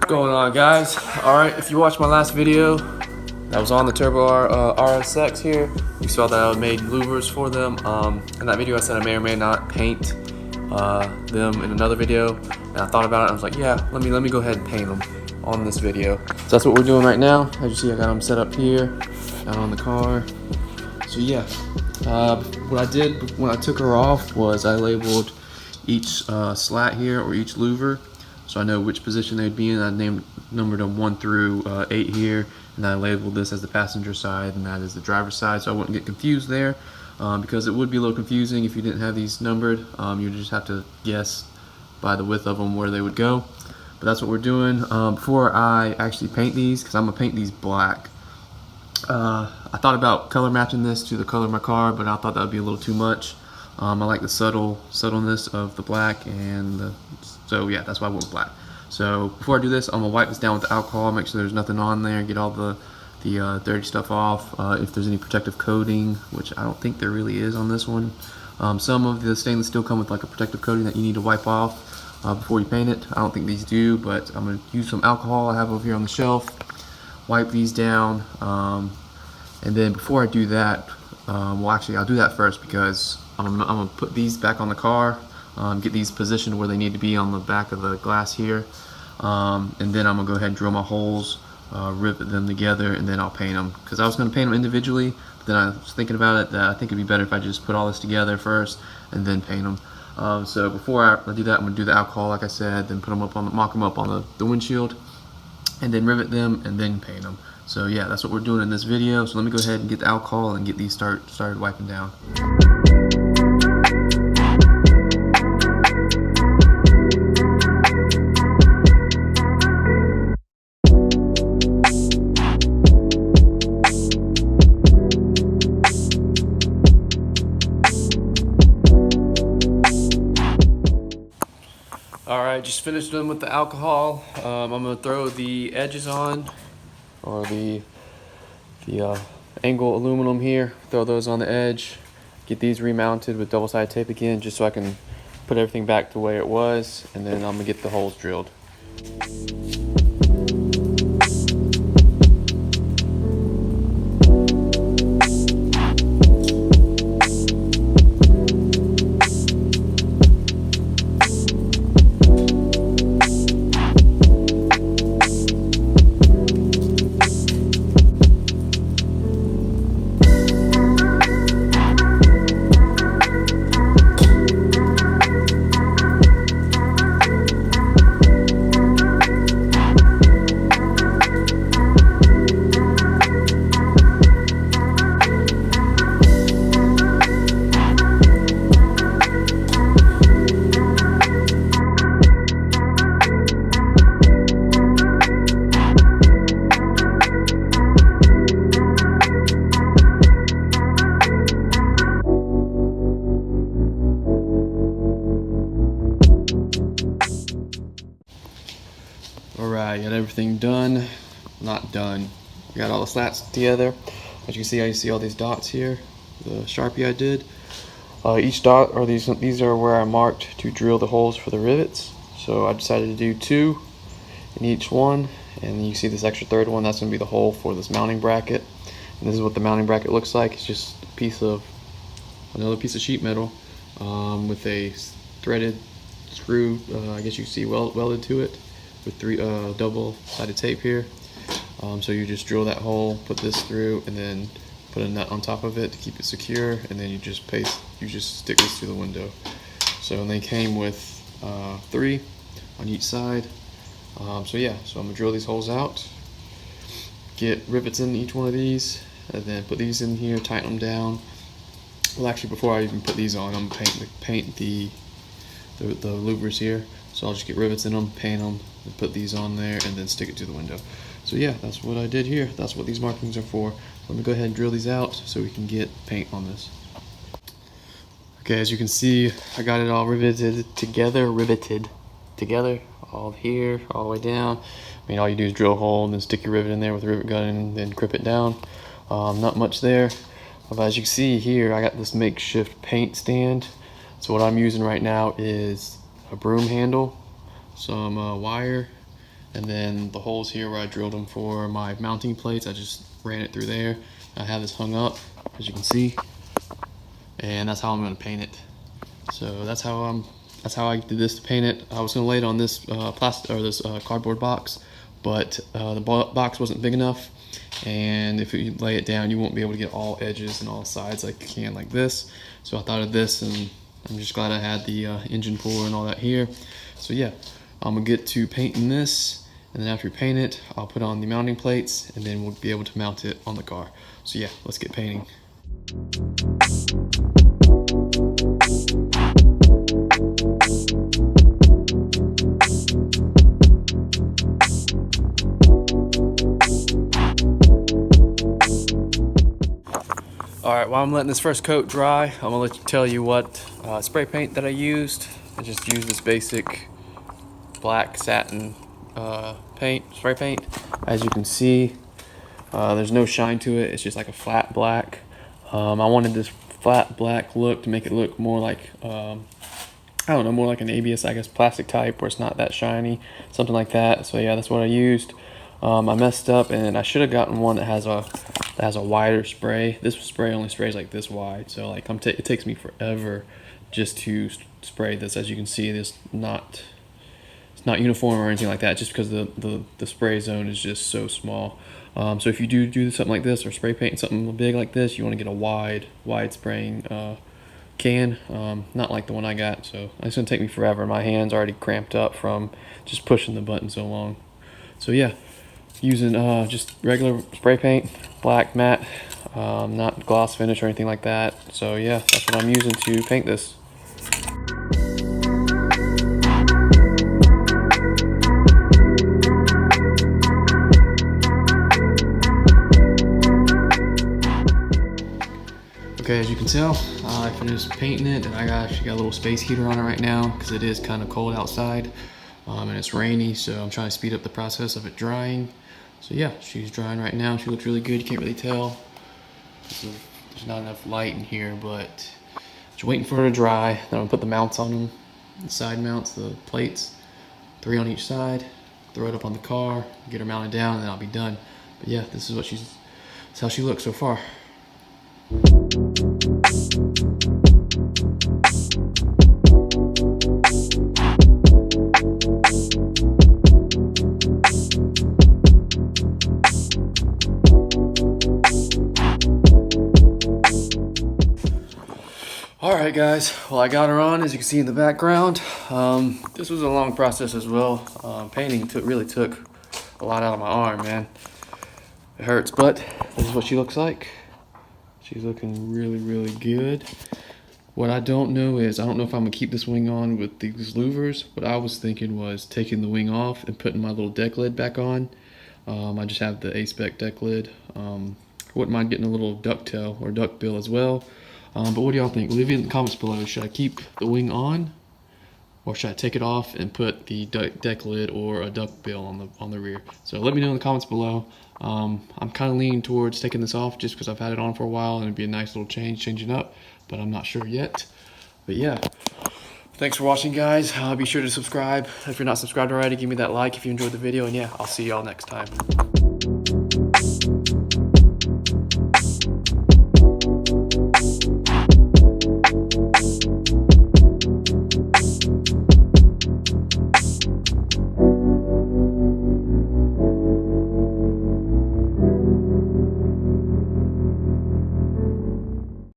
Going on, guys? Alright, if you watched my last video that was on the Turbo RSX here, you saw that I made louvers for them. In that video I said I may or may not paint them in another video, and I thought about it and I was like, yeah, let me go ahead and paint them on this video. So that's what we're doing right now. As you see, I got them set up here, got on the car. So yeah, what I did when I took her off was I labeled each slat here, or each louver, so I know which position they'd be in. I numbered them 1 through 8 here, and I labeled this as the passenger side and that is the driver's side, so I wouldn't get confused there, because it would be a little confusing if you didn't have these numbered. You'd just have to guess by the width of them where they would go. But that's what we're doing. Before I actually paint these, because I'm gonna paint these black, I thought about color matching this to the color of my car, but I thought that would be a little too much. I like the subtleness of the black, and so yeah, that's why I went with black. So before I do this, I'm gonna wipe this down with alcohol, make sure there's nothing on there, get all the dirty stuff off. If there's any protective coating, which I don't think there really is on this one. Some of the stainless steel come with like a protective coating that you need to wipe off before you paint it. I don't think these do, but I'm gonna use some alcohol I have over here on the shelf, wipe these down, and then before I do that, well actually I'll do that first, because I'm gonna put these back on the car, get these positioned where they need to be on the back of the glass here, and then I'm gonna go ahead and drill my holes, rivet them together, and then I'll paint them. Because I was gonna paint them individually, but then I was thinking about it that I think it'd be better if I just put all this together first and then paint them. So before I do that, I'm gonna do the alcohol like I said, then put them up on mock them up on the windshield, and then rivet them and then paint them. So yeah, that's what we're doing in this video. So let me go ahead and get the alcohol and get these started wiping down. Alright, just finished them with the alcohol. I'm going to throw the edges on, or the angle aluminum here, throw those on the edge, get these remounted with double-sided tape again, just so I can put everything back the way it was, and then I'm going to get the holes drilled. Alright, got everything done. Not done. Got all the slats together. As you can see, I see all these dots here. The Sharpie I did. Each dot, or these are where I marked to drill the holes for the rivets. So I decided to do 2 in each one. And you see this extra third one, that's going to be the hole for this mounting bracket. And this is what the mounting bracket looks like. It's just another piece of sheet metal with a threaded screw, I guess you see welded to it, with 3 double-sided tape here. So you just drill that hole, put this through, and then put a nut on top of it to keep it secure, and then you just stick this to the window. So they came with 3 on each side. So yeah, so I'm gonna drill these holes out, get rivets in each one of these, and then put these in here, tighten them down. Well, actually, before I even put these on, I'm gonna paint the louvers here. So I'll just get rivets in them, paint them, and put these on there, and then stick it to the window. So yeah, that's what I did here. That's what these markings are for. Let me go ahead and drill these out so we can get paint on this. Okay, as you can see, I got it all riveted together, all here, all the way down. I mean, all you do is drill a hole and then stick your rivet in there with a rivet gun and then grip it down. Not much there. But as you can see here, I got this makeshift paint stand. So what I'm using right now is a broom handle, some wire, And then the holes here where I drilled them for my mounting plates, I just ran it through there. I have this hung up, as you can see, and that's how I'm going to paint it. So that's how I did this to paint it. I was going to lay it on this cardboard box, but the box wasn't big enough, and if you lay it down, you won't be able to get all edges and all sides like you can like this. So I thought of this, and I'm just glad I had the engine puller and all that here. So yeah, I'm gonna get to painting this, and then after we paint it, I'll put on the mounting plates, and then we'll be able to mount it on the car. So yeah, let's get painting. All right, while I'm letting this first coat dry, I'm gonna tell you what spray paint that I used. I just used this basic black satin spray paint. As you can see, there's no shine to it. It's just like a flat black. I wanted this flat black look to make it look more like, I don't know, more like an ABS, I guess, plastic type where it's not that shiny, something like that. So yeah, that's what I used. I messed up, and I should have gotten one that has a wider spray. This spray only sprays like this wide, so like it takes me forever just to spray this. As you can see, it's not uniform or anything like that, just because the spray zone is just so small. So if you do something like this, or spray paint something big like this, you want to get a wide spraying can, not like the one I got. So it's gonna take me forever. My hands already cramped up from just pushing the button so long. So yeah, using just regular spray paint, black matte, not gloss finish or anything like that. So yeah, that's what I'm using to paint this. Okay, as you can tell, I finished painting it, and I actually got a little space heater on it right now because it is kind of cold outside, and it's rainy, so I'm trying to speed up the process of it drying. So yeah, she's drying right now. She looks really good. You can't really tell. There's not enough light in here, but just waiting for her to dry. Then I'm gonna put the mounts on them, the side mounts, the plates, 3 on each side. Throw it up on the car, get her mounted down, and then I'll be done. But yeah, this is how she looks so far. Alright guys, well, I got her on, as you can see in the background. This was a long process as well. Painting really took a lot out of my arm, man. It hurts, but this is what she looks like. She's looking really good. What I don't know is, I don't know if I'm gonna keep this wing on with these louvers. What I was thinking was taking the wing off and putting my little deck lid back on. I just have the A-spec deck lid. Wouldn't mind getting a little ducktail or duckbill as well. But what do y'all think? Leave it in the comments below. Should I keep the wing on, or should I take it off and put the deck lid or a duckbill on the rear? So let me know in the comments below. I'm kind of leaning towards taking this off just because I've had it on for a while, and it'd be a nice little changing up, but I'm not sure yet. But yeah, thanks for watching, guys. Be sure to subscribe if you're not subscribed already. Give me that like if you enjoyed the video, and yeah, I'll see y'all next time.